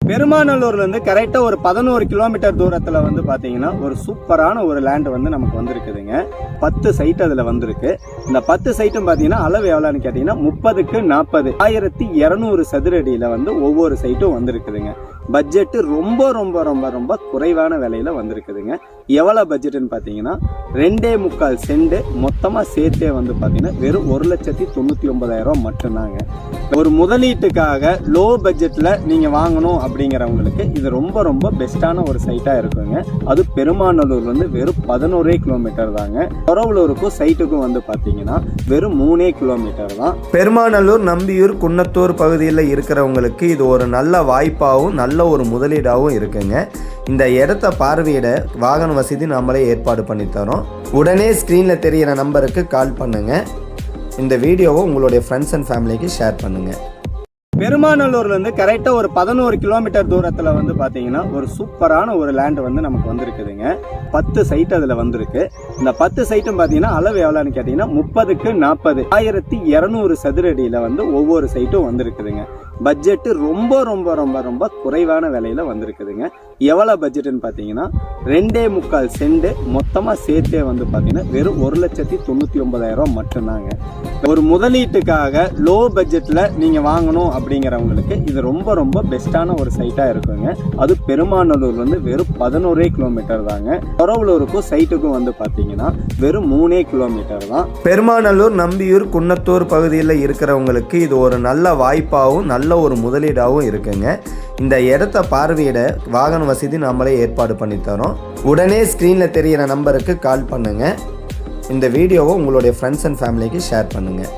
பெருமாநல்லூர்லேருந்து கரெக்டாக ஒரு 11 கிலோமீட்டர் தூரத்தில் வந்து பார்த்தீங்கன்னா ஒரு சூப்பரான ஒரு லேண்ட் வந்து நமக்கு வந்திருக்குதுங்க. 10 சைட் அதில் வந்திருக்கு. இந்த 10 சைட்டும் பார்த்தீங்கன்னா அளவு எவ்வளோன்னு கேட்டிங்கன்னா 30க்கு 40 1200 சதுர அடியில் வந்து ஒவ்வொரு சைட்டும் வந்திருக்குதுங்க. பட்ஜெட்டு ரொம்ப ரொம்ப ரொம்ப ரொம்ப குறைவான விலையில வந்திருக்குதுங்க. எவ்வளோ பட்ஜெட்டுன்னு பார்த்தீங்கன்னா 2.25 சென்ட் மொத்தமாக சேர்த்தே வந்து பார்த்தீங்கன்னா வெறும் 1,99,000 மட்டும்தாங்க. ஒரு முதலீட்டுக்காக லோ பட்ஜெட்டில் நீங்கள் வாங்கணும் அப்படிங்கிறவங்களுக்கு இது ரொம்ப ரொம்ப பெஸ்ட்டான ஒரு சைட்டாக இருக்குங்க. அது பெருமாநல்லூர் வந்து வெறும் 11 கிலோமீட்டர் தாங்க. தொரவலூருக்கும் சைட்டுக்கும் வந்து பார்த்தீங்கன்னா வெறும் 3 கிலோமீட்டர் தான். பெருமாநல்லூர், நம்பியூர், குன்னத்தூர் பகுதியில் இருக்கிறவங்களுக்கு இது ஒரு நல்ல வாய்ப்பாகவும் நல்ல ஒரு முதலீடாகவும் இருக்குங்க. இந்த இடத்த பார்வையிட வாகன வசதி நம்மளே ஏற்பாடு பண்ணி தரோம். உடனே ஸ்க்ரீனில் தெரிகிற நம்பருக்கு கால் பண்ணுங்கள். இந்த வீடியோவை உங்களுடைய ஃப்ரெண்ட்ஸ் அண்ட் ஃபேமிலிக்கு ஷேர் பண்ணுங்கள். பெருமாநல்லூர்லேருந்து கரெக்டாக ஒரு 11 கிலோமீட்டர் தூரத்தில் வந்து பார்த்தீங்கன்னா ஒரு சூப்பரான ஒரு லேண்ட் வந்து நமக்கு வந்திருக்குதுங்க. 10 சைட் அதில் வந்திருக்கு. இந்த 10 சைட்டும் பார்த்தீங்கன்னா அளவு எவ்வளோன்னு கேட்டிங்கன்னா 30க்கு 40 1200 சதுர அடியில் வந்து ஒவ்வொரு சைட்டும் வந்திருக்குதுங்க. பட்ஜெட்டு ரொம்ப ரொம்ப ரொம்ப ரொம்ப குறைவான விலையில வந்திருக்குதுங்க. எவ்வளோ பட்ஜெட்டுன்னு பார்த்தீங்கன்னா 2.25 சென்ட் மொத்தமாக சேர்த்தே வந்து பார்த்தீங்கன்னா வெறும் 1,99,000 மட்டும்தாங்க. ஒரு முதலீட்டுக்காக லோ பட்ஜெட்டில் நீங்கள் வாங்கணும் அப்படிங்கிறவங்களுக்கு இது ரொம்ப ரொம்ப பெஸ்ட்டான ஒரு சைட்டாக இருக்குங்க. அது பெருமாநல்லூர் வந்து வெறும் 11 கிலோமீட்டர் தாங்க. தொரவலூருக்கும் சைட்டுக்கும் வந்து பார்த்தீங்கன்னா வெறும் 3 கிலோமீட்டர் தான். பெருமாநல்லூர், நம்பியூர், குன்னத்தூர் பகுதியில் இருக்கிறவங்களுக்கு இது ஒரு நல்ல வாய்ப்பாகவும் நல்ல ஒரு முதலீடாகவும் இருக்குங்க. இந்த இடத்த பார்வையிட வாகன வசதி நம்மளே ஏற்பாடு பண்ணி தரோம். உடனே ஸ்க்ரீனில் தெரிகிற நம்பருக்கு கால் பண்ணுங்கள். இந்த வீடியோவை உங்களுடைய ஃப்ரெண்ட்ஸ் அண்ட் ஃபேமிலிக்கு ஷேர் பண்ணுங்கள்.